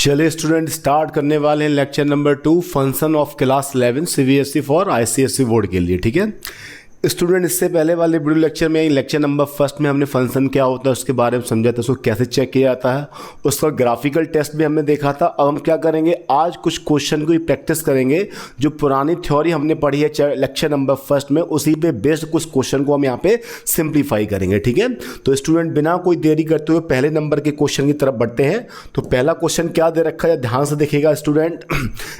चलिए student start करने वाले हैं lecture number 2 function of class 11 CBSE for ICSE board के लिए। ठीक है स्टूडेंट, इससे पहले वाले वीडियो लेक्चर में लेक्चर नंबर फर्स्ट में हमने फंक्शन क्या होता है उसके बारे में समझा था, उसको कैसे चेक किया जाता है, उसका ग्राफिकल टेस्ट भी हमने देखा था। अब हम क्या करेंगे, आज कुछ क्वेश्चन को प्रैक्टिस करेंगे जो पुरानी थ्योरी हमने पढ़ी है लेक्चर नंबर फर्स्ट में, उसी पे बेस्ड कुछ क्वेश्चन को हम यहाँ पे सिंप्लीफाई करेंगे। ठीक है, तो स्टूडेंट बिना कोई देरी करते हुए पहले नंबर के क्वेश्चन की तरफ बढ़ते हैं। तो पहला क्वेश्चन क्या दे रखा है, ध्यान से देखिएगा स्टूडेंट।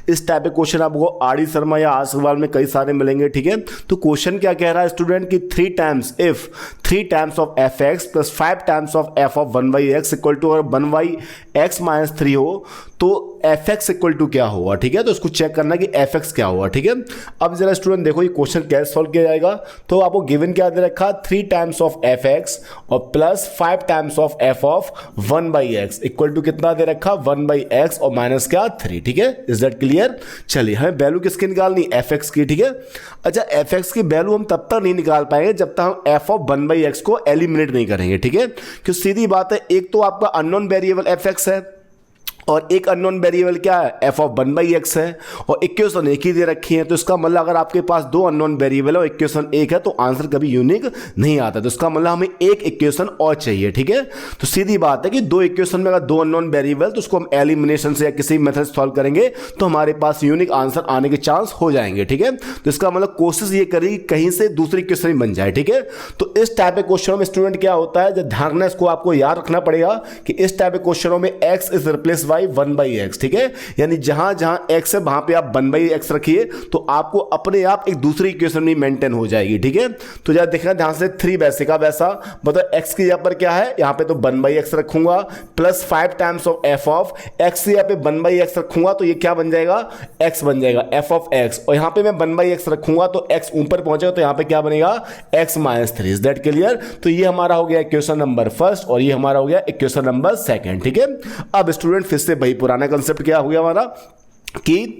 इस टाइप के क्वेश्चन आपको आर.डी. शर्मा या आर सवाल में कई सारे मिलेंगे। ठीक है, तो क्वेश्चन क्या कह रहा है स्टूडेंट कि 3 times if 3 times of f x plus 5 times of f of 1/x equal to और 1/x माइनस 3 हो तो एफ एक्स इक्वल टू क्या होगा। ठीक है, तो इसको चेक करना कि एफ एक्स क्या होगा। ठीक है, अब जरा स्टूडेंट देखो ये क्वेश्चन कैसे सॉल्व किया जाएगा। तो आपको गिवन क्या दे रखा, 3 टाइम्स ऑफ एफ एक्स और plus 5 times of f of 1/x equal to कितना दे रखा, 1/x और माइनस क्या 3। ठीक है, इज दैट क्लियर। चलिए हमें वैल्यू किसकी निकालनी, एफ एक्स की। ठीक है, अच्छा एफ एक्स की वैल्यू हम तब तक नहीं निकाल पाएंगे जब तक हम एफ ऑफ 1/x को एलिमिनेट नहीं करेंगे। ठीक है, क्योंकि सीधी बात है, एक तो आपका अननोन वेरिएबल एफ एक्स है और एक अननोन वेरिएबल क्या है, एफ ऑफ 1/x है, और इक्वेशन एक ही दे रखी है। तो इसका मतलब अगर आपके पास 2 अननोन वेरिएबल है और इक्वेशन एक है तो आंसर कभी यूनिक नहीं आता। तो इसका मतलब हमें एक इक्वेशन और चाहिए। ठीक है, तो सीधी बात है कि 2 इक्वेशन में अगर 2 अननोन वेरिएबल तो उसको हम एलिमिनेशन से या किसी मेथड से सॉल्व करेंगे तो हमारे पास यूनिक आंसर आने के चांस हो जाएंगे। ठीक है, तो इसका मतलब कोशिश ये करेगी कहीं से दूसरी इक्वेशन बन जाए। ठीक है, तो इस टाइप के क्वेश्चनों में स्टूडेंट क्या होता है, जब ध्यान रखना, इसको आपको याद रखना पड़ेगा कि इस टाइप के क्वेश्चनों में x is replace by 1/x। ठीक है, यानी जहां जहां x है वहां पे आप 1/x रखिए तो आपको अपने आप एक दूसरी इक्वेशन भी मेंटेन हो जाएगी। ठीक है, तो जरा देखना ध्यान से, 3 वैसे का वैसा, मतलब x की जगह पर क्या है, यहां पे तो 1/x रखूंगा plus 5 times of f of x की जगह पे 1/x रखूंगा तो ये क्या बन जाएगा, x बन जाएगा f ऑफ x, और यहां पे मैं 1/x रखूंगा तो x ऊपर पहुंचेगा तो यहां पे क्या बनेगा, x minus 3। Is that clear. तो ये हमारा हो गया इक्वेशन नंबर फर्स्ट और ये हमारा हो गया इक्वेशन नंबर सेकंड। ठीक है, अब स्टूडेंट फिर से वही पुराना कंसेप्ट क्या हो गया हमारा कि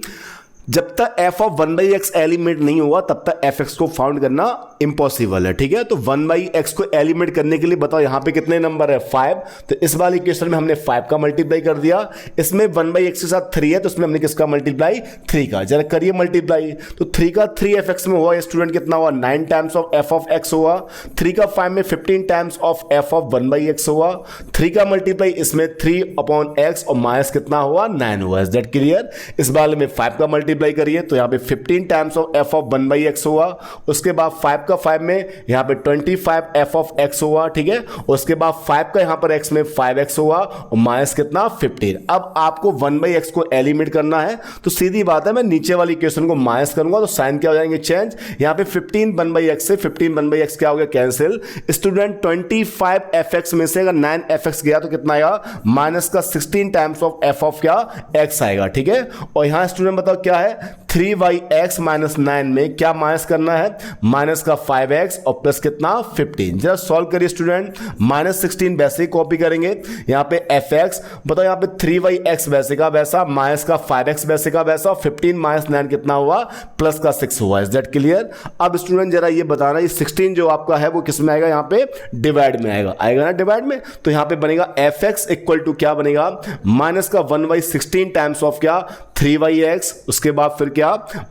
जब तक f ऑफ 1/x एलिमिनेट नहीं हुआ तब तक fx को फाउंड करना इंपॉसिबल है। ठीक है, तो 1/x को एलिमिनेट करने के लिए बताओ यहां पे कितने नंबर है, 5। तो इस वाली इक्वेशन में हमने 5 का मल्टीप्लाई कर दिया, इसमें 1/x के साथ 3 है तो इसमें हमने किसका मल्टीप्लाई, 3 का। जरा करिए मल्टीप्लाई, तो 3 का 3fx में हुआ स्टूडेंट कितना हुआ, 9 times of f of x हुआ, 3 का 5 में 15 times of f of 1/x हुआ, 3 का मल्टीप्लाई इसमें 3/x और माइनस कितना हुआ, 9 हुआ। Is that clear. इस वाले में 5 का मल्टीप्लाई करिए तो यहां पे 15 times of f of 1/x हुआ, उसके बाद 5 का 5 में यहां पे 25 f ऑफ x हुआ। ठीक है, उसके बाद 5 का यहां पर x में 5x हुआ और माइनस कितना 15। अब आपको 1/x को एलिमिनेट करना है तो सीधी बात है, मैं नीचे वाली इक्वेशन को माइनस करूंगा तो साइन क्या हो जाएंगे, चेंज। यहां पे 15 1/x से 15 1/x क्या हो गया, कैंसिल। स्टूडेंट 25 fx में से अगर 9 fx गया तो कितना आएगा, माइनस का 16 टाइम्स ऑफ f ऑफ क्या, x आएगा। ठीक है, और यहां स्टूडेंट बताओ क्या है, 3/x माइनस 9 में क्या माइनस करना है, माइनस का 5x और प्लस कितना 15। जरा सॉल्व करिए स्टूडेंट, माइनस 16 वैसे ही कॉपी करेंगे, यहां पे fx बताओ, यहां पे 3/x वैसे का वैसा, माइनस का 5x वैसे का वैसा, 15 माइनस 9 कितना हुआ, प्लस का 6 हुआ। Is that clear. अब स्टूडेंट जरा ये बताना, ये 16 जो आपका है वो किस में आएगा, यहां पे डिवाइड में आएगा ना डिवाइड में, तो यहां पे बनेगा fx इक्वल टू क्या बनेगा, माइनस का 1/16 टाइम्स ऑफ क्या, 3/x, उसके बाद फिर क्या,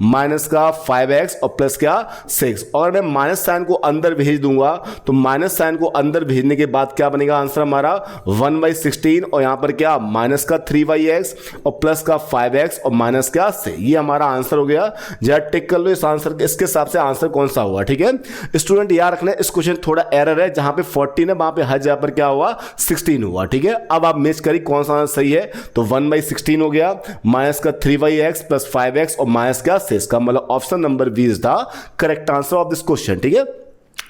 माइनस का 5x और प्लस क्या 6। और मैं माइनस साइन को अंदर भेज दूंगा तो माइनस साइन को अंदर भेजने के बाद क्या बनेगा आंसर हमारा, 1/16 और यहां पर क्या, माइनस का 3/x और प्लस का 5x और माइनस क्या 6। ये हमारा आंसर हो गया। जरा टिक कर लो इस आंसर, इसके हिसाब से आंसर कौन सा हुआ। ठीक है स्टूडेंट, याद रखना इस क्वेश्चन थोड़ा एरर है, जहां पे 14 है वहां पे हर जगह पर क्या हुआ, 16 हुआ। ठीक है, अब आप मैच करिए कौन सा आंसर सही है, तो 1/16 हो गया, माइनस का 3/x प्लस 5x और माइनस क्या 6 का, मतलब option number B is the correct answer of this question. ठीक है,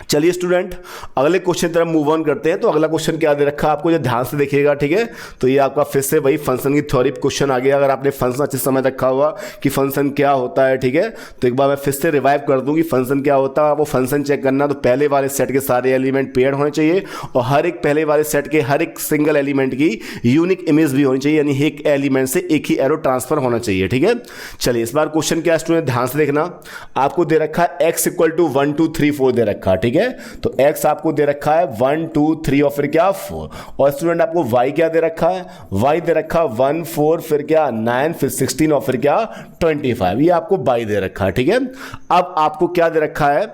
चलिए स्टूडेंट अगले क्वेश्चन की तरफ मूव ऑन करते हैं। तो अगला क्वेश्चन क्या दे रखा है आपको, जो ध्यान से देखिएगा। ठीक है, तो ये आपका फिर से वही फंक्शन की थ्योरी क्वेश्चन आ गया। अगर आपने फंक्शन अच्छे समय रखा हुआ कि फंक्शन क्या होता है, ठीक है, तो एक बार मैं फिर से रिवाइव कर दूं कि फंक्शन क्या होता है। वो फंक्शन चेक करना तो पहले वाले सेट के सारे एलिमेंट पेयर्ड होने चाहिए और हर एक पहले वाले सेट के हर एक सिंगल एलिमेंट की यूनिक इमेज भी होनी चाहिए, यानी एक एलिमेंट से एक ही एरो ट्रांसफर होना चाहिए। ठीक है, चलिए इस बार क्वेश्चन क्या स्टूडेंट ध्यान से देखना। आपको दे रखा है x इक्वल टू 1 2 3 4 दे रखा है। ठीक ठीक है। तो x आपको दे रखा है 1 2 3 और फिर क्या 4, और स्टूडेंट आपको y क्या दे रखा है, y दे रखा 1 4 फिर क्या 9 फिर 16 और फिर क्या 25, ये आपको y दे रखा है, ठीक है। अब आपको क्या दे रखा है,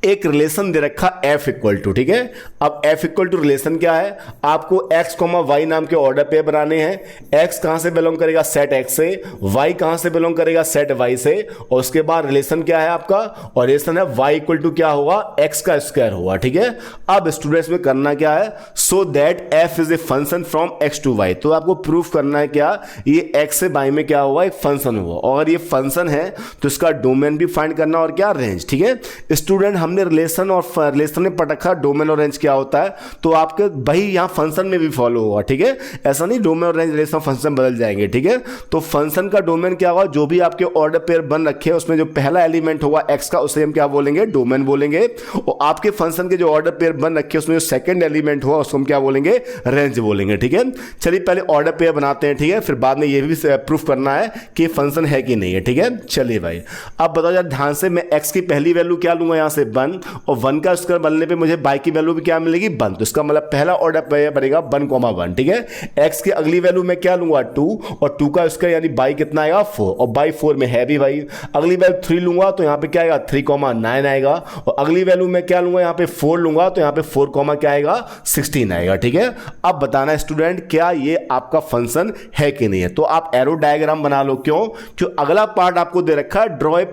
एक रिलेशन दे रखा f इक्वल टू, ठीक है। अब f इक्वल टू रिलेशन क्या है, आपको x, y नाम के ऑर्डर पे बनाने हैं। x कहां से बिलोंग करेगा, सेट x से, y कहां से बिलोंग करेगा, सेट y से, और उसके बाद रिलेशन क्या है आपका, और रिलेशन है y इक्वल टू क्या होगा, x का स्क्वायर होगा, ठीक है। अब स्टूडेंट्स में करना क्या है, so that f is a function from x to y, तो आपको प्रूफ करना है क्या, ये x से y में क्या हुआ, एक फंक्शन हुआ, और ये फंक्शन है तो इसका डोमेन भी फाइंड करना और क्या रेंज, ठीक है। स्टूडेंट हमने रिलेशन और रिलेशन में पढ़ रखा डोमेन और रेंज क्या होता है, तो आपके वही यहां फंक्शन में भी फॉलो होगा, ठीक है। ऐसा नहीं डोमेन और रेंज रिलेशन फंक्शन बदल जाएंगे, ठीक है। तो फंक्शन का डोमेन क्या होगा, जो भी आपके ऑर्डर पेयर बन रखे हैं उसमें जो पहला एलिमेंट होगा x का, उसे हम क्या बोलेंगे, डोमेन बोलेंगे, और आपके फंक्शन के जो ऑर्डर पेयर बन रखे हैं उसमें जो सेकंड एलिमेंट होगा उसको हम क्या बोलेंगे, रेंज बोलेंगे, ठीक है। चलिए पहले ऑर्डर पेयर बनाते हैं, ठीक है, फिर बाद में ये भी प्रूफ करना है कि फंक्शन है कि नहीं है, ठीक है। चलिए भाई अब बताओ यार ध्यान से, मैं x की पहली वैल्यू क्या लूंगा यहां से 1, और 1 का स्क्वायर बनने पे मुझे y की वैल्यू भी क्या मिलेगी 1, तो इसका मतलब पहला ऑर्डर पे बनेगा 1,1, ठीक है। x की अगली वैल्यू मैं क्या लूंगा 2, और 2 का स्क्वायर यानी y कितना आएगा 4, और y 4 में है भी भाई। अगली वैल्यू 3 लूंगा तो यहां पे क्या आएगा 3,9 आएगा, और अगली वैल्यू मैं क्या लूंगा, यहां पे 4 लूंगा तो यहां पे 4, क्या आएगा 16 आएगा, ठीक है। अब बताना स्टूडेंट क्या ये आपका फंक्शन है कि नहीं है, तो आप एरो डायग्राम बना लो, क्यों अगला पार्ट आपको दे रखा है, draw a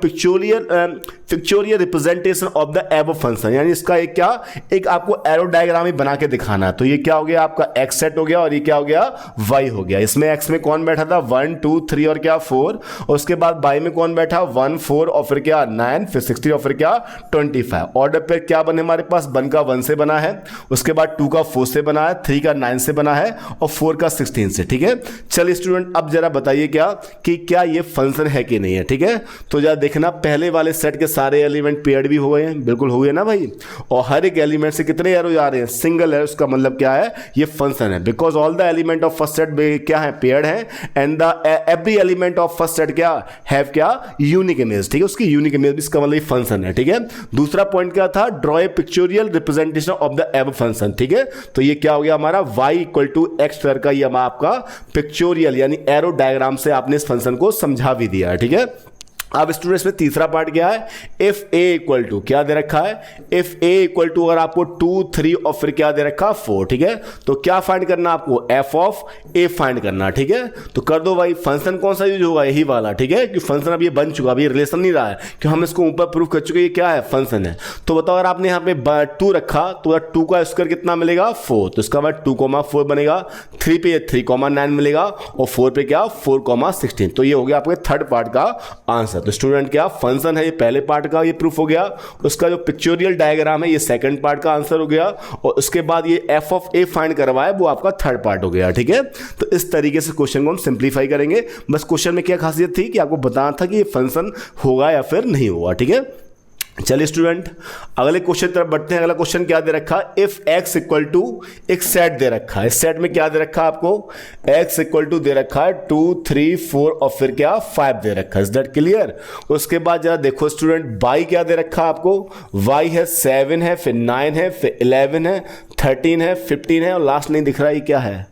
pictorial representation of the above function, यानी इसका एक क्या, एक आपको एरो डायग्राम ही बना के दिखाना है। तो ये क्या हो गया आपका x सेट हो गया, और ये क्या हो गया y हो गया। इसमें x में कौन बैठा था 1 2 3 और क्या 4, और उसके बाद y में कौन बैठा 1 4 और फिर क्या 9 फिर 16 और फिर क्या 25। ऑर्डर पे क्या बने हमारे पास, 1 का 1 से बना है, उसके बाद 2 का 4 से बना है, 3 का 9 से बना है, और 4 का 16 से, ठीक है। चलिए स्टूडेंट अब जरा बताइए क्या कि क्या ये फंक्शन है कि नहीं है, ठीक है। तो जरा देखना पहले वाले सेट के सारे एलिमेंट पेयर्ड भी हो गए हैं, बिल्कुल हो गए ना भाई, और हर एक एलिमेंट से कितने एरो जा रहे हैं, सिंगल एरो, उसका मतलब क्या है, ये फंक्शन है, because all the element of first set क्या है, पेयर्ड है, and the every element of first set क्या हैव क्या यूनिक इमेज, ठीक है, उसकी यूनिक इमेज, इसका मतलब फंक्शन है, ठीक है। दूसरा पॉइंट क्या था, draw a pictorial representation of the above function, ठीक है। तो ये क्या हो गया हमारा y equal to x square का, ये आपका पिक्चोरियल यानी एरो डायग्राम से आपने इस फंक्शन को समझा भी दिया है, ठीक है। अब स्टूडेंट्स में तीसरा पार्ट क्या है, इफ a इक्वल टू क्या दे रखा है, इफ a इक्वल टू अगर आपको 2 3 और फिर क्या दे रखा 4, ठीक है। तो क्या फाइंड करना आपको, f ऑफ a फाइंड करना, ठीक है। तो कर दो भाई, फंक्शन कौन सा यूज होगा, यही वाला, ठीक है, कि फंक्शन अब ये बन चुका, अभी रिलेशन नहीं रहा है, कि हम इसको ऊपर प्रूफ कर चुके ये क्या है, फंक्शन है। तो बताओ अगर आपने यहाँ पे 2 रखा तो 2 का स्क्वायर कितना मिलेगा 4, तो इसका बाद 2,4 बनेगा, 3 पे 3,9 मिलेगा, और 4 पे क्या 4,16, तो ये हो गया आपके थर्ड पार्ट का आंसर। तो स्टूडेंट क्या फंक्शन है, ये पहले पार्ट का ये प्रूफ हो गया, उसका जो पिक्चोरियल डायग्राम है ये सेकंड पार्ट का आंसर हो गया, और उसके बाद ये f ऑफ a फाइंड करवाया वो आपका थर्ड पार्ट हो गया, ठीक है। तो इस तरीके से क्वेश्चन को हम सिंप्लीफाई करेंगे। बस क्वेश्चन में क्या खासियत थी कि आपको बताना था कि ये फंक्शन होगा या फिर नहीं होगा, ठीक है। चलिए स्टूडेंट अगले क्वेश्चन तरफ बढ़ते हैं। अगला क्वेश्चन क्या दे रखा, इफ x इक्वल टू एक सेट दे रखा है, इस सेट में क्या दे रखा है आपको, x इक्वल टू दे रखा है 2 3 4 और फिर क्या 5 दे रखा है, इज दैट क्लियर। उसके बाद जरा देखो स्टूडेंट y क्या दे रखा है आपको, y है 7 है, फिर 9 है, फिर 11 है, 13 है, 15 है, और लास्ट नहीं दिख रहा है क्या है,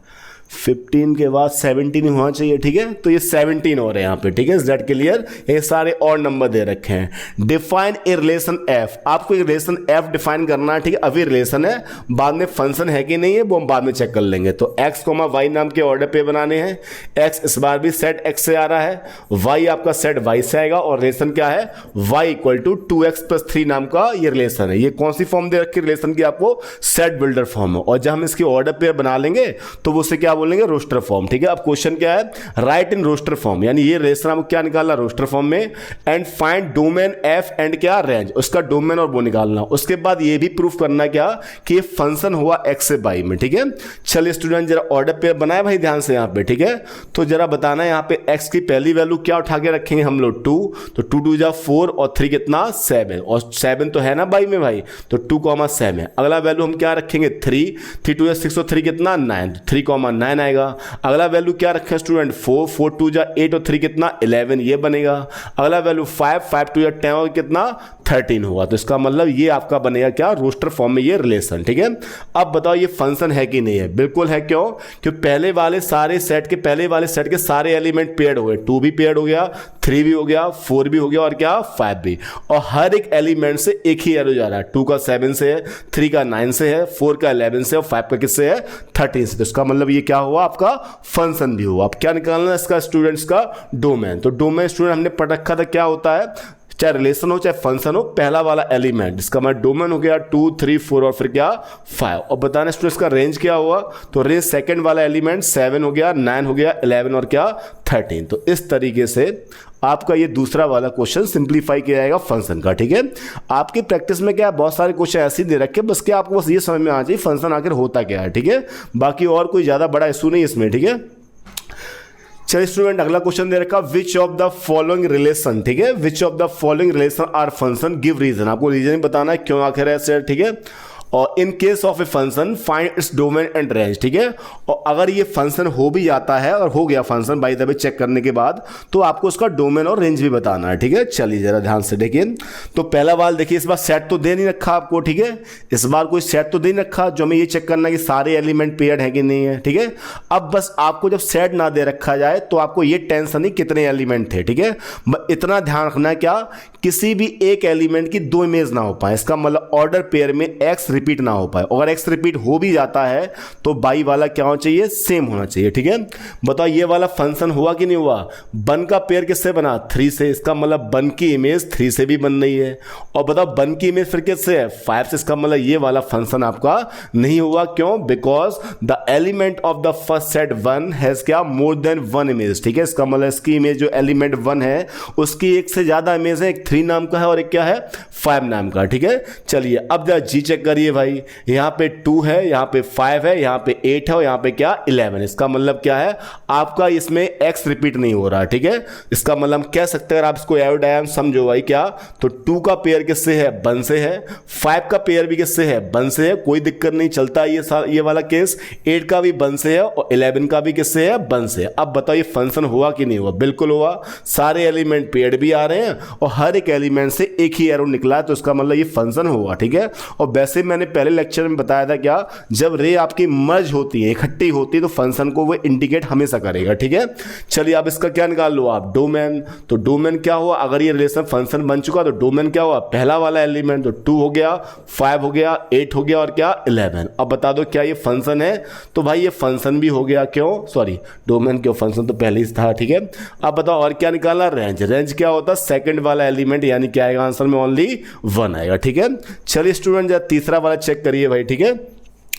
15 के बाद 17 होना चाहिए, ठीक है। तो ये 17 हो रहे हैं यहाँ पे, ठीक है, इज दैट क्लियर। ये सारे और नंबर दे रखे हैं। डिफाइन ए रिलेशन f, आपको एक रिलेशन f डिफाइन करना है, ठीक है। अभी रिलेशन है, बाद में फंक्शन है कि नहीं है वो हम बाद में चेक कर लेंगे। तो x, y नाम के ऑर्डर पे बनाने हैं। x इस बार भी सेट x से आ रहा है, y आपका सेट y से आएगा, और रिलेशन क्या है y इक्वल टू 2x + 3 नाम का ये रिलेशन है। ये कौन सी फॉर्म दे रखी है रिलेशन की आपको, सेट बिल्डर फॉर्म है, और जब हम इसकी ऑर्डर पे बना लेंगे तो वो उसे क्या बोलेंगे, रोस्टर फॉर्म, ठीक है। अब क्वेश्चन क्या है, राइट इन रोस्टर फॉर्म, यानी ये रिलेशन आपको क्या निकालना रोस्टर फॉर्म में, and find domain f and क्या रेंज, उसका डोमेन और वो निकालना। उसके बाद ये भी प्रूफ करना क्या कि ये फंक्शन हुआ x से y में, ठीक है। चलिए स्टूडेंट जरा ऑर्डर पे बनाए भाई ध्यान से यहाँ पे, ठीक है। तो जरा बताना यहाँ पे x की पहली वैल्यू क्या उठा के रखेंगे हम लोग 2, तो 2 2 जा 4 और 3 कितना 7, और 7 तो है ना y में भाई, तो 2,7। अगला वैल्यू हम क्या रखेंगे 3 3 2 जा 6 और 3 कितना 9, 3,9 आएगा। अगला वैल्यू क्या रखें स्टूडेंट 4 4 2 जा 8 और 3 कितना 11, ये बनेगा। अगला वैल्यू 5 5 2 जा 10 और कितना 13 होगा। तो इसका मतलब ये आपका बनेगा क्या, रोस्टर फॉर्म में ये रिलेशन। ठीक है, अब बताओ ये फंक्शन है कि नहीं है? बिल्कुल है। क्यों? क्योंकि पहले वाले सेट के सारे एलिमेंट पेयर्ड हो गए, 2 भी पेयर्ड हो गया, 3 भी हो गया, 4 भी हो गया और क्या 5 भी, और हर एक एलिमेंट से एक ही एरो जा रहा है। 2 का 7 से है, 3 का 9 से है, 4 का 11 से और 5 का किससे है 13 से। तो इसका मतलब ये क्या हुआ आपका फंक्शन भी हुआ। अब क्या निकालना है इसका स्टूडेंट्स का डोमेन। तो डोमेन स्टूडेंट हमने पढ़ रखा था क्या होता है, चाहे रिलेशन हो चाहे फंक्शन हो, पहला वाला एलिमेंट इसका मतलब डोमेन हो गया 2, 3, 4 और फिर क्या 5। और बताना स्टूडेंट्स का रेंज क्या हुआ, तो रेंज सेकंड वाला एलिमेंट 7 हो गया, 9 हो गया, 11 और क्या 13। तो इस तरीके से आपका ये दूसरा वाला क्वेश्चन सिंप्लीफाई किया जाएगा फंक्शन का। ठीक है, आपकी प्रैक्टिस में क्या है, बहुत सारे क्वेश्चन ऐसे दे रखे, बस क्या आपको बस ये समझ में आ जाए फंक्शन आखिर होता क्या है। ठीक है, बाकी और कोई ज्यादा बड़ा इशू नहीं इसमें। ठीक है, चलिए स्टूडेंट अगला क्वेश्चन दे रखा, which of the following relation. ठीक है, which of the following relation are function, give reason. आपको रीजन बताना है क्यों आखिर ऐसे। ठीक है, और in case of a function find its domain and range. ठीक है, और अगर ये फंक्शन हो भी जाता है और हो गया function by the way check करने के बाद, तो आपको उसका डोमेन और रेंज भी बताना है। ठीक है, चलिए जरा ध्यान से देखिए। तो पहला वाल देखिए, इस बार सेट तो दे नहीं रखा आपको। ठीक है, इस बार कोई सेट तो दे नहीं रखा, जो हमें ये चेक करना है कि सारे एलिमेंट पेयर्ड है कि नहीं है। ठीक है, अब बस आपको जब सेट ना दे रखा जाए तो आपको ये टेंशन नहीं कितने एलिमेंट थे। ठीक है, इतना ध्यान रखना है क्या, किसी भी एक एलिमेंट की 2 इमेज ना हो पाए। इसका मतलब ऑर्डर पेयर में एक्स रिपीट ना हो पाए। अगर एक्स रिपीट हो भी जाता है तो बाई वाला क्या होना चाहिए, सेम होना चाहिए। ठीक है, बताओ ये वाला फंक्शन हुआ कि नहीं हुआ। बन का पेयर किससे बना, 3 से। इसका मतलब बन की इमेज 3 से भी बन रही है। और बताओ बन की इमेज फिर किससे है, 5 से। इसका मतलब ये वाला फंक्शन आपका नहीं हुआ। क्यों, because the element of the first set 1 has क्या मोर देन 1 इमेज। ठीक है, इसका मतलब इसकी इमेज जो एलिमेंट 1 है उसकी एक से ज्यादा इमेज है, एक 3 नाम का है और एक क्या है 5 नाम का। ठीक है, चलिए अब जरा जी चेक करिए भाई, यहां पे 2 है, यहां पे 5 है, यहां पे 8 है और यहां पे क्या 11। इसका मतलब क्या है, आपका इसमें x रिपीट नहीं हो रहा। ठीक है, इसका मतलब कह सकते हैं, अगर आप इसको एरो डायग्राम समझो भाई क्या, तो 2 का पेयर किससे है, 1 से है। 5 का पेयर भी किससे है, 1 से है, कोई दिक्कत नहीं चलता ये वाला केस। 8 का भी 1 से है और 11 का भी किससे है, 1 से है। अब बताओ ये फंक्शन हुआ कि नहीं हुआ, बिल्कुल हुआ। सारे एलिमेंट पेयर्ड भी आ रहे हैं और हर एक एलिमेंट से एक ही एरो निकला है, तो इसका मतलब ये फंक्शन हुआ। ठीक है, और वैसे मैंने पहले लेक्चर में बताया था क्या, जब रे आपकी मर्ज होती है, इकट्ठी होती है, तो फंक्शन को वो इंडिकेट हमेशा करेगा। ठीक है, चलिए अब इसका क्या निकाल लो आप, डोमेन। तो डोमेन क्या हुआ, अगर ये रिलेशन फंक्शन बन चुका तो डोमेन क्या हुआ, पहला वाला एलिमेंट। तो 2 हो गया, 5 हो गया, 8 हो गया और क्या 11। अब बता दो क्या ये फंक्शन है, तो भाई ये फंक्शन भी हो गया। क्यों, सॉरी डोमेन क्यों, फंक्शन तो पहले ही था। ठीक है, अब बताओ और क्या निकालना, रेंज। रेंज क्या होता है, सेकंड वाला एलिमेंट, यानी क्या आएगा आंसर में, ओनली 1 आएगा। ठीक है, चलिए स्टूडेंट जरा तीसरा वाला चेक करिए भाई। ठीक है,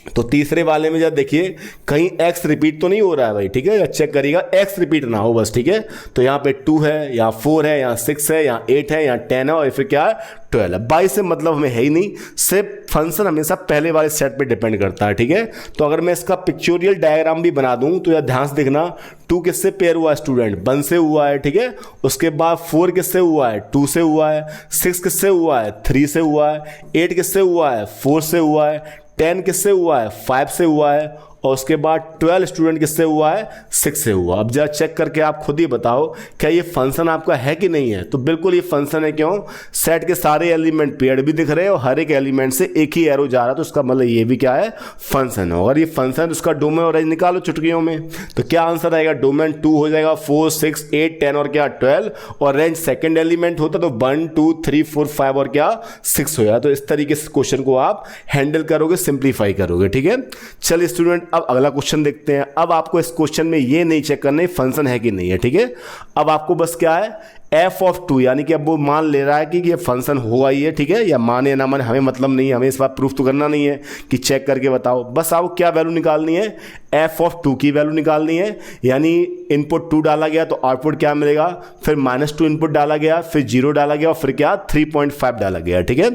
तो तीसरे वाले में जब देखिए कहीं x रिपीट तो नहीं हो रहा है भाई। ठीक है, चेक करिएगा x रिपीट ना हो बस। ठीक है, तो यहाँ पे 2 है, यहाँ 4 है, यहाँ 6 है, यहाँ 8 है, यहाँ 10 है और फिर क्या है 12 है। 22 से मतलब हमें है ही नहीं, सिर्फ फंक्शन हमेशा पहले वाले सेट पे डिपेंड करता है। ठीक है, तो अगर मैं इसका पिक्चोरियल डायग्राम भी बना दूं तो यार ध्यान से देखना, 2 किससे पेयर हुआ है स्टूडेंट, 1 से हुआ है। ठीक है, उसके बाद 4 किससे हुआ है, 2 से हुआ है। 6 किससे हुआ है, 3 से हुआ है। 8 किससे हुआ है, 4 से हुआ है। 10 किससे हुआ है, 5 से हुआ है। और उसके बाद 12 स्टूडेंट किससे हुआ है, 6 से हुआ। अब जरा चेक करके आप खुद ही बताओ क्या ये फंक्शन आपका है कि नहीं है। तो बिल्कुल ये फंक्शन है। क्यों, सेट के सारे एलिमेंट पेयर्ड भी दिख रहे हैं और हर एक एलिमेंट से एक ही एरो जा रहा है, तो उसका मतलब ये भी क्या है, फंक्शन है। और ये फंक्शन उसका डोमेन और रेंज निकालो चुटकियों में, तो क्या आंसर आएगा, डोमेन 2 हो जाएगा, 4, 6, 8, 10 और क्या 12, और रेंज सेकेंड एलिमेंट होता तो 1, 2, 3, 4, 5 और क्या 6 हो जाए। तो इस तरीके से क्वेश्चन को आप हैंडल करोगे, सिंप्लीफाई करोगे। ठीक है, चलिए स्टूडेंट अब अगला क्वेश्चन देखते हैं। अब आपको इस क्वेश्चन में ये नहीं चेक करना है फंक्शन है कि नहीं है। ठीक है, अब आपको बस क्या है, f(2), यानी कि अब वो मान ले रहा है कि ये फंक्शन होगा ही है। ठीक है, या माने या ना माने हमें मतलब नहीं है, हमें इस बात प्रूफ तो करना नहीं है कि चेक करके बताओ। बस आपको क्या वैल्यू निकालनी है, f(2) की वैल्यू निकालनी है। यानी इनपुट 2 डाला गया तो आउटपुट क्या मिलेगा, फिर -2 इनपुट डाला गया, फिर 0 डाला गया और फिर क्या 3.5 डाला गया। ठीक है,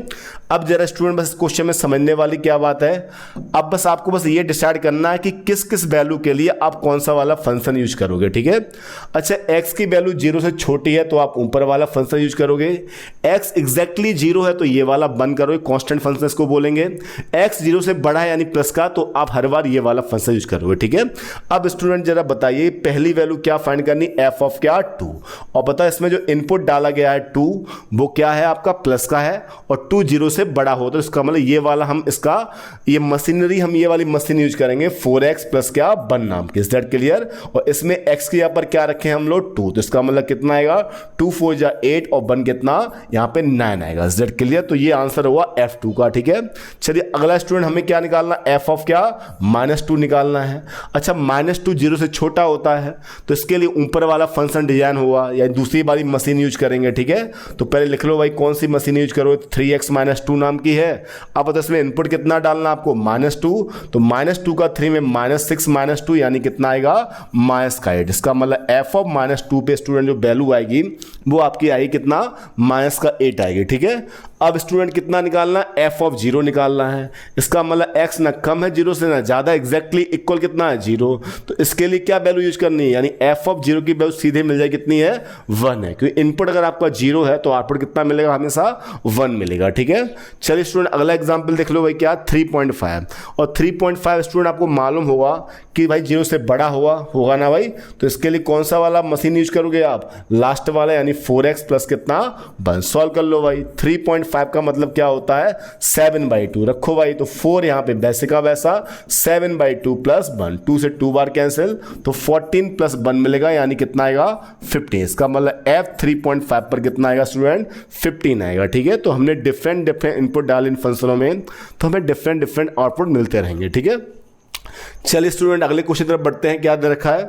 अब जरा स्टूडेंट बस क्वेश्चन में समझने वाली क्या बात है, अब बस आपको बस ये डिसाइड करना है कि किस किस वैल्यू के लिए आप कौन सा वाला फंक्शन यूज करोगे। ठीक है, अच्छा x की वैल्यू 0 से छोटी है तो आप आप ऊपर वाला फंक्शन यूज करोगे। x एग्जैक्टली 0 है तो ये वाला बंद करोगे, कांस्टेंट फंक्शन इसको बोलेंगे। x 0 से बड़ा है यानी प्लस का, तो आप हर बार ये वाला फंक्शन यूज करोगे, ठीक है। अब स्टूडेंट जरा बताइए पहली वैल्यू क्या फाइंड करनी, f ऑफ क्या 2, और पता है इसमें जो इनपुट डाला गया है 2 वो क्या है आपका प्लस का है, और 2 0 से बड़ा हो तो इसका मतलब ये वाला हम इसका ये मशीनरी हम ये वाली मशीन यूज करेंगे 4x प्लस क्या 1 नाम की। Is that clear? और इसमें x के यहाँ पर क्या रखे हम लोग 2, तो इसका मतलब कितना आएगा 2 4 जा 8 और 1 कितना यहाँ पे 9 आएगा। Is that clear? तो ये आंसर हुआ f2 का, ठीक है। चलिए अगला स्टूडेंट हमें क्या निकालना, f ऑफ क्या -2 निकालना है। अच्छा -2 0 से छोटा होता है तो इसके लिए ऊपर वाला फंक्शन डिजाइन हुआ या दूसरी वाली मशीन यूज करेंगे, ठीक है। तो पहले लिख लो भाई कौन सी मशीन यूज करो, 3x -2 नाम की है। अब तो इसमें इनपुट कितना डालना आपको -2, तो -2 का 3 में -6 -2 यानी कितना आएगा -8। इसका मतलब f ऑफ -2 पे स्टूडेंट जो वैल्यू आएगी वो आपकी आएगी कितना -8 आएगी, ठीक है। अब स्टूडेंट कितना निकालना, f ऑफ 0 निकालना है। इसका मतलब x ना कम है 0 से ना ज्यादा, एग्जैक्टली इक्वल कितना है 0, तो इसके लिए क्या वैल्यू यूज करनी है, यानी f ऑफ 0 की वैल्यू सीधे मिल जाए कितनी है 1 है, क्योंकि इनपुट अगर आपका 0 है तो आउटपुट कितना मिलेगा हमेशा 1 मिलेगा, ठीक है। चलिए स्टूडेंट अगला एग्जाम्पल देख लो भाई क्या 3.5, और 3.5 स्टूडेंट आपको मालूम होगा कि भाई 0 से बड़ा होगा ना भाई, तो इसके लिए कौन सा वाला मशीन यूज करोगे आप, लास्ट वाला यानी 4x प्लस कितना 1। सॉल्व कर लो भाई, 3.5 का मतलब क्या होता है 7/2 रखो भाई, तो 4 यहाँ पे वैसे का वैसा 7/2 प्लस 1, 2 से 2 बार कैंसिल, तो 14 प्लस 1 मिलेगा यानी कितना आएगा 15। इसका मतलब f 3.5 पर कितना आएगा स्टूडेंट 15 आएगा, ठीक है। तो हमने डिफरेंट इनपुट डाले इन फंक्शनों में तो हमें डिफरेंट आउटपुट मिलते रहेंगे, ठीक है। चलिए स्टूडेंट अगले क्वेश्चन तरफ बढ़ते हैं। क्या दे रखा है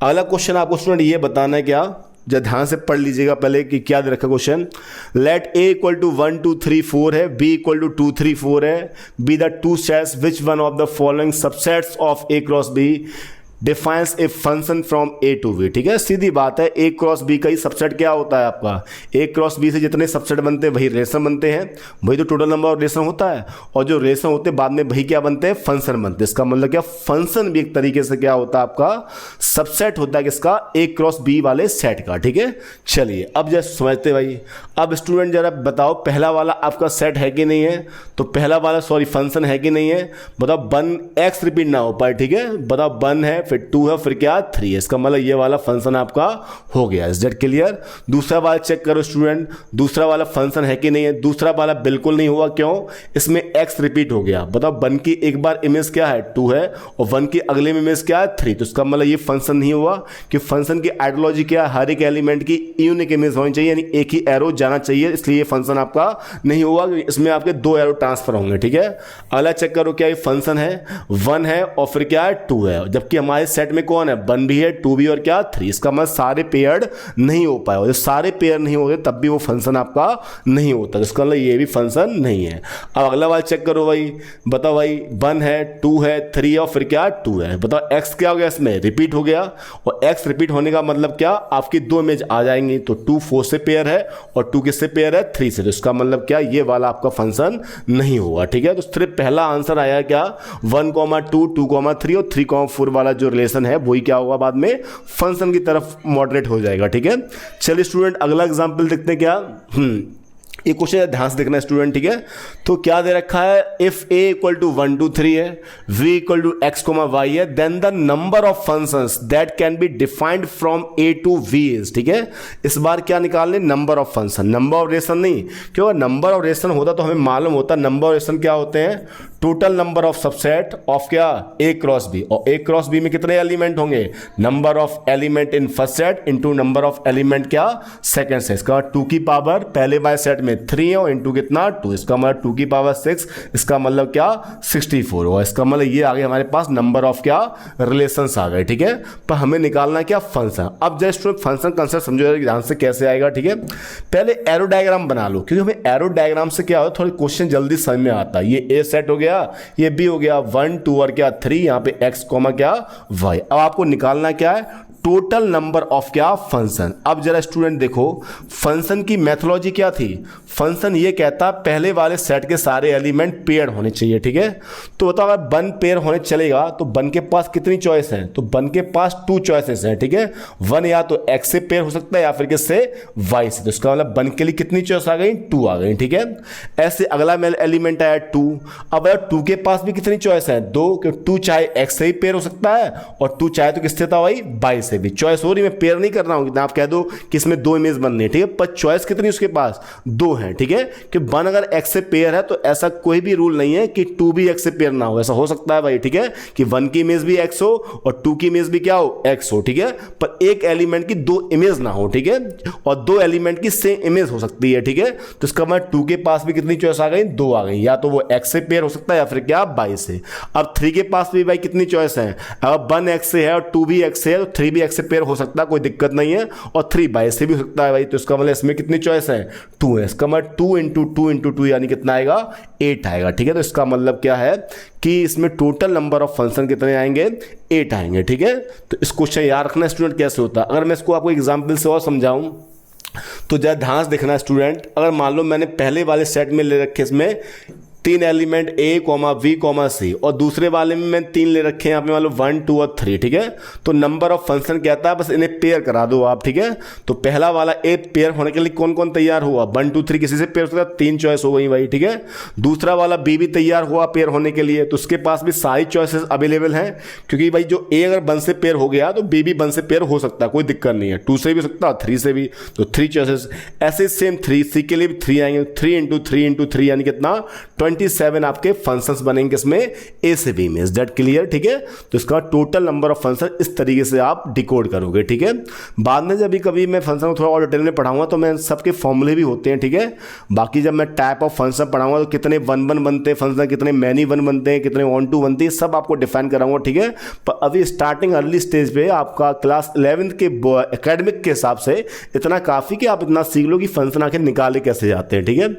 अगला क्वेश्चन, आपको स्टूडेंट ये बताना है, क्या जब ध्यान से पढ़ लीजिएगा पहले कि क्या दे रखा question. Let a equal to 1 2 3 4 है, b इक्वल टू 2 3 4 है, be the two sets which one of the following subsets of a cross b defines a function from A to B, ठीक है। सीधी बात है, ए क्रॉस बी का ही subset क्या होता है आपका, ए क्रॉस बी से जितने सबसेट बनते हैं वही रिलेशन बनते हैं, वही तो टोटल नंबर ऑफ रिलेशन होता है, और जो रिलेशन होते हैं बाद में वही क्या बनते हैं फंक्शन बनते हैं। इसका मतलब क्या फंक्शन भी एक तरीके से क्या होता है आपका सबसेट होता है किसका, ए क्रॉस बी वाले सेट का, ठीक है। चलिए अब जैसे समझते भाई, अब स्टूडेंट जरा बताओ पहला वाला आपका सेट है कि नहीं है, तो पहला वाला फंक्शन है कि नहीं है, बताओ 1x रिपीट ना हो पाए, ठीक है। बताओ 1 है फिर 2 है फिर क्या 3 है, इसका मतलब ये वाला फंक्शन आपका हो गया। Is that clear? दूसरा वाला चेक करो स्टूडेंट, दूसरा वाला फंक्शन है कि नहीं है, दूसरा वाला बिल्कुल नहीं हुआ, क्यों, इसमें x रिपीट हो गया। बताओ 1 की एक बार इमेज क्या है 2 है, और 1 की अगले में इमेज क्या है 3, तो इसका मतलब ये फंक्शन नहीं हुआ, कि फंक्शन की आइडियोलॉजी क्या है, हर एक एलिमेंट की यूनिक इमेज होनी चाहिए, यानी एक ही एरो जाना चाहिए, इसलिए ये फंक्शन आपका नहीं हुआ, इसमें आपके 2 एरो ट्रांसफर होंगे, ठीक है। अगला चेक करो, क्या ये फंक्शन है 1 है और फिर क्या है 2 है, जबकि हमारे सेट में कौन है 1 भी है 2 भी और क्या 3, इसका मतलब सारे पेयर्ड नहीं हो पाए, जब सारे पेयर नहीं होते तब भी वो फंक्शन आपका नहीं होता, इसका मतलब ये भी फंक्शन नहीं है। अब अगला वाला चेक करो भाई, बताओ भाई 1 है 2 है 3 है और फिर क्या 2 है, बताओ x क्या हो गया, इसमें रिपीट हो गया, और x रिपीट होने का मतलब क्या आपकी 2 इमेज आ जाएंगी, तो 2 4 से पेयर है और 2 किससे पेयर है 3 से, तो इसका मतलब क्या ये वाला आपका फंक्शन नहीं होगा, ठीक है। तो सिर्फ पहला आंसर आया क्या 1 2 2 3 और 3 4 वाला जो रिलेशन है वही क्या होगा बाद में फंक्शन की तरफ मॉडरेट हो जाएगा, ठीक है। चलिए स्टूडेंट अगला एग्जांपल देखते हैं क्या, ये क्वेश्चन ध्यान से देखना है स्टूडेंट, ठीक है। तो क्या दे रखा है, इफ a इक्वल टू 1 2 3 है, v equal to x y है, then the number of functions that can be defined from a to v is, ठीक है। इस बार क्या निकालने, number of function, number of relation नहीं, क्योंकि नंबर ऑफ रिलेशन होता तो हमें मालूम होता नंबर ऑफ रिलेशन क्या होते हैं, total number of subset of क्या a क्रॉस b, और a क्रॉस b में कितने एलिमेंट होंगे, number of element in first set into number of element क्या सेकंड सेट, इसका 2 की पावर पहले वाले सेट में 3 है और इंटू कितना 2, इसका मतलब 2 की पावर 6, इसका मतलब क्या 64, और इसका मतलब ये आ गया हमारे पास नंबर ऑफ क्या रिलेशंस आ गए, ठीक है। पर हमें निकालना क्या फंक्शन। अब जस्ट फंक्शन कंसेप्ट समझो ध्यान से कैसे आएगा, ठीक है। पहले एरो डायग्राम बना लो, क्योंकि हमें एरो डायग्राम से क्या होता है थोड़ा क्वेश्चन जल्दी समझ में आता है। ये ए सेट हो गया, ये बी हो गया, 1 2 और क्या 3, यहाँ पे x क्या y। अब आपको निकालना क्या है टोटल नंबर ऑफ क्या फंक्शन। अब जरा स्टूडेंट देखो फंक्शन की मेथोलॉजी क्या थी, फंक्शन ये कहता पहले वाले सेट के सारे एलिमेंट पेयर होने चाहिए, ठीक है। तो बताओ अगर वन पेयर होने चलेगा तो वन के पास कितनी चॉइस है, तो वन के पास टू चॉइसेस हैं, ठीक है। वन या तो एक्स से पेयर हो सकता है या फिर किससे वाई से, तो इसका मतलब वन के लिए कितनी चॉइस आ गई, टू आ गई, ठीक है। ऐसे अगला एलिमेंट आया टू। अब अगर टू के पास भी कितनी चॉइस है, दो, क्योंकि टू चाहे एक्स से ही पेयर हो सकता है और टू चाहे तो किससे था भाई, वाई से भी। चॉइस हो रही, मैं पेयर नहीं कर रहा हूं, आप कह दो कि इसमें दो इमेज बननी है, ठीक है, पर चॉइस कितनी उसके पास, दो है, ठीक है। कि वन अगर एक्स से पेयर है तो ऐसा कोई भी रूल नहीं है कि टू भी एक्स से पेयर ना हो, ऐसा हो सकता है भाई, ठीक है, कि वन की इमेज भी एक्स हो और टू की इमेज भी क्या हो, एक्स हो, ठीक है, पर एक एलिमेंट की दो इमेज ना हो, ठीक है, और दो एलिमेंट की सेम इमेज हो सकती है, ठीक है। तो इसका मतलब टू के पास भी कितनी चॉइस आ गई, दो आ गई, या तो वो एक्स से पेयर हो सकता है या फिर क्या वाई से। अब थ्री के पास भी भाई कितनी चॉइस है, अब वन एक्स से है और टू भी एक्स से है तो थ्री भी एक्स से पेयर हो सकता है, कोई दिक्कत नहीं है, और थ्री वाई से भी हो सकता है भाई। तो इसका मतलब इसमें कितनी चॉइस है, टू है, इसका मतलब टू इंटू टू यानी कितना आएगा, 8 आएगा, ठीक है। तो इसका मतलब क्या है कि इसमें टोटल नंबर ऑफ फंक्शन कितने आएंगे, 8 आएंगे, ठीक है। तो इस क्वेश्चन याद रखना स्टूडेंट कैसे होता है। अगर मैं इसको आपको एग्जांपल से और समझाऊं तो जरा ध्यान से देखना स्टूडेंट। अगर मान लो मैंने पहले वाले सेट में ले रखे इसमें तीन एलिमेंट ए कॉमा बी कॉमा सी और दूसरे वाले में मैं तीन ले रखे हैं यहाँ पे मान लो 1 2 और 3, ठीक है। तो नंबर ऑफ फंक्शन कहता है बस इन्हें पेयर करा दो आप, ठीक है। तो पहला वाला ए पेयर होने के लिए कौन कौन तैयार हुआ, 1 2 3 किसी से पेयर हो सकता है, 3 चॉइस हो गई भाई, ठीक है। दूसरा वाला बी भी तैयार हुआ पेयर होने के लिए, तो उसके पास भी सारी चॉइसेस अवेलेबल हैं, क्योंकि भाई जो ए अगर 1 से पेयर हो गया तो बी भी 1 से पेयर हो सकता है, कोई दिक्कत नहीं है, 2 से भी हो सकता है 3 से भी, तो 3 चॉइसेस। ऐसे सेम 3 सी के लिए भी 3 आएंगे, 3 इंटू 3 यानी कितना 27 आपके फंक्शंस बनेंगे इसमें ए से बी में। इज दैट क्लियर, ठीक है। तो इसका टोटल नंबर ऑफ फंक्शन इस तरीके से आप डिकोड करोगे, ठीक है। बाद में जब कभी मैं फंक्शन को थोड़ा और डिटेल में पढ़ाऊंगा तो मैं सबके फॉर्मूले भी होते हैं, ठीक है। बाकी जब मैं टाइप ऑफ फंक्शन पढ़ाऊंगा तो कितने 1 1 बनते हैं फंक्शन, कितने मैनी 1 बनते हैं, कितने 1 2 बनती है, सब आपको डिफाइन कराऊंगा, ठीक है। पर अभी स्टार्टिंग अर्ली स्टेज पे आपका क्लास 11th के एकेडमिक के हिसाब से इतना काफी कि आप इतना सीख लो कि फंक्शन आखिर निकाले कैसे जाते हैं, ठीक है।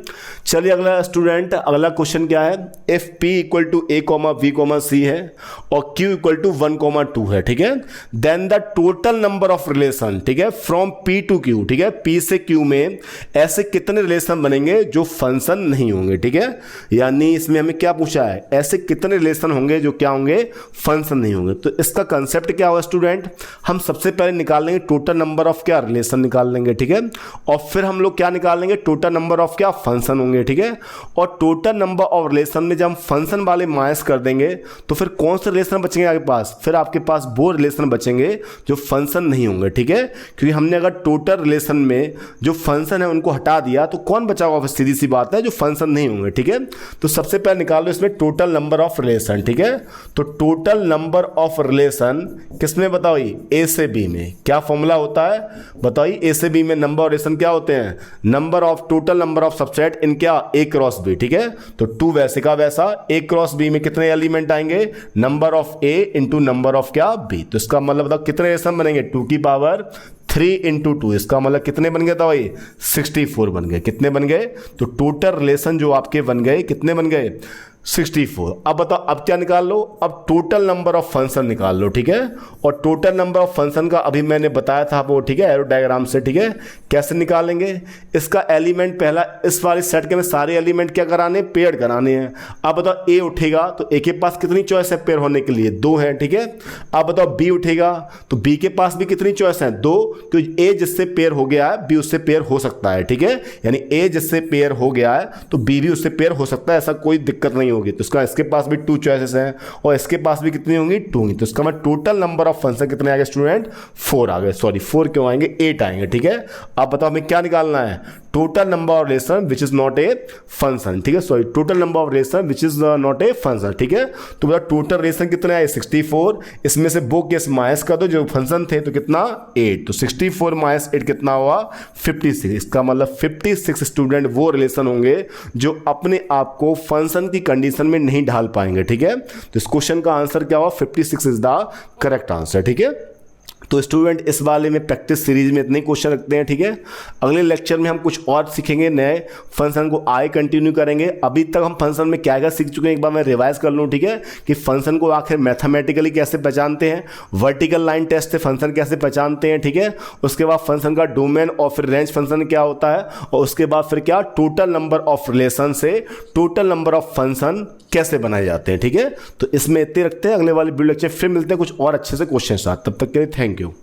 चलिए अगला स्टूडेंट, अगला क्वेश्चन क्या है, if P equal to A comma B comma C है और Q इक्वल टू 1 कॉमा 2 है, ठीक है, then the total number of relation, ठीक है, फ्रॉम P टू Q, ठीक है, P से Q में ऐसे कितने रिलेशन बनेंगे जो फंक्शन नहीं होंगे, ठीक है। यानी इसमें हमें क्या पूछा है, ऐसे कितने रिलेशन होंगे जो क्या होंगे, फंक्शन नहीं होंगे। तो इसका कंसेप्ट क्या होगा स्टूडेंट, हम सबसे पहले निकाल लेंगे टोटल नंबर ऑफ क्या रिलेशन निकाल लेंगे, ठीक है, और फिर हम लोग क्या निकाल लेंगे, टोटल नंबर ऑफ क्या फंक्शन होंगे, ठीक है। और टोटल नंबर ऑफ रिलेशन में जब हम फंक्शन वाले माइनस कर देंगे तो फिर कौन से रिलेशन बचेंगे आपके पास, फिर आपके पास वो रिलेशन बचेंगे जो फंक्शन नहीं होंगे, ठीक है। क्योंकि हमने अगर टोटल रिलेशन में जो फंक्शन है उनको हटा दिया तो कौन बचा होगा, सीधी सी बात है जो फंक्शन नहीं होंगे, ठीक है। तो सबसे पहले निकाल लो इसमें टोटल नंबर ऑफ रिलेशन, ठीक है। तो टोटल नंबर ऑफ रिलेशन किसमें बताओ, ए से बी में क्या फॉर्मूला होता है बताइए, ए से बी में नंबर ऑफ रिलेशन क्या होते हैं, number of total number of subset in क्या ए क्रॉस बी, ठीक है। तो 2 वैसे का वैसा, ए क्रॉस बी में कितने एलिमेंट आएंगे, number of A into number of क्या बी। तो इसका मतलब बताओ कितने रिलेशन बनेंगे, 2 की पावर 3 इंटू 2, इसका मतलब कितने बन गए था भाई, 64 बन गए। कितने बन गए, तो टोटल रिलेशन जो आपके बन गए कितने बन गए, 64। अब बताओ अब क्या निकाल लो, अब टोटल नंबर ऑफ फंक्शन निकाल लो, ठीक है। और टोटल नंबर ऑफ फंक्शन का अभी मैंने बताया था वो, ठीक है, एरो डायग्राम से, ठीक है। कैसे निकालेंगे, इसका एलिमेंट पहला इस वाले सेट के में सारे एलिमेंट क्या कराने, पेयर कराने हैं। अब बताओ ए उठेगा तो ए के पास कितनी चॉइस है पेयर होने के लिए, 2 है, ठीक है। अब बताओ बी उठेगा तो बी के पास भी कितनी चॉइस है, 2, क्योंकि ए जिससे पेयर हो गया है बी उससे पेयर हो सकता है, ठीक है। यानी ए जिससे पेयर हो गया है तो बी भी उससे पेयर हो सकता है, ऐसा कोई दिक्कत नहीं होगी। तो इसका इसके पास भी 2 चॉइसेस हैं और इसके पास भी कितनी होंगी, 2 होंगी। तो इसका मतलब टोटल नंबर ऑफ फंक्शन कितने आ गए स्टूडेंट, 4 आ गए, सॉरी 4 क्यों आएंगे, 8 आएंगे, ठीक है। अब बताओ हमें क्या निकालना है, total number of relation which is not a function, ठीक है, sorry total number of relation which is not a function, ठीक है। तो बताओ टोटल रिलेशन कितने आए, 64, इसमें से वो केस माइनस कर दो जो फंक्शन थे, तो कितना 8, तो 64 माइनस 8 कितना हुआ 56। इसका मतलब 56 स्टूडेंट वो रिलेशन होंगे जो अपने आप को फंक्शन की कंडीशन में नहीं ढाल पाएंगे, ठीक है। तो इस क्वेश्चन का आंसर क्या हुआ, 56 इज द करेक्ट आंसर, ठीक है। तो स्टूडेंट इस वाले में प्रैक्टिस सीरीज में इतने क्वेश्चन रखते हैं, ठीक है। अगले लेक्चर में हम कुछ और सीखेंगे, नए फंक्शन को आगे कंटिन्यू करेंगे। अभी तक हम फंक्शन में क्या क्या सीख चुके हैं एक बार मैं रिवाइज कर लूँ, ठीक है, कि फंक्शन को आखिर मैथमेटिकली कैसे पहचानते हैं, वर्टिकल लाइन टेस्ट से फंक्शन कैसे पहचानते हैं, ठीक है। उसके बाद फंक्शन का डोमेन और फिर रेंज फंक्शन क्या होता है, और उसके बाद फिर क्या टोटल नंबर ऑफ रिलेशन से टोटल नंबर ऑफ फंक्शन कैसे बनाए जाते हैं, ठीक है। तो इसमें इतने रखते हैं, अगले वाले वीडियो लेक्चर फिर मिलते हैं कुछ और अच्छे से क्वेश्चन साथ। तब तक के लिए थैंक यू।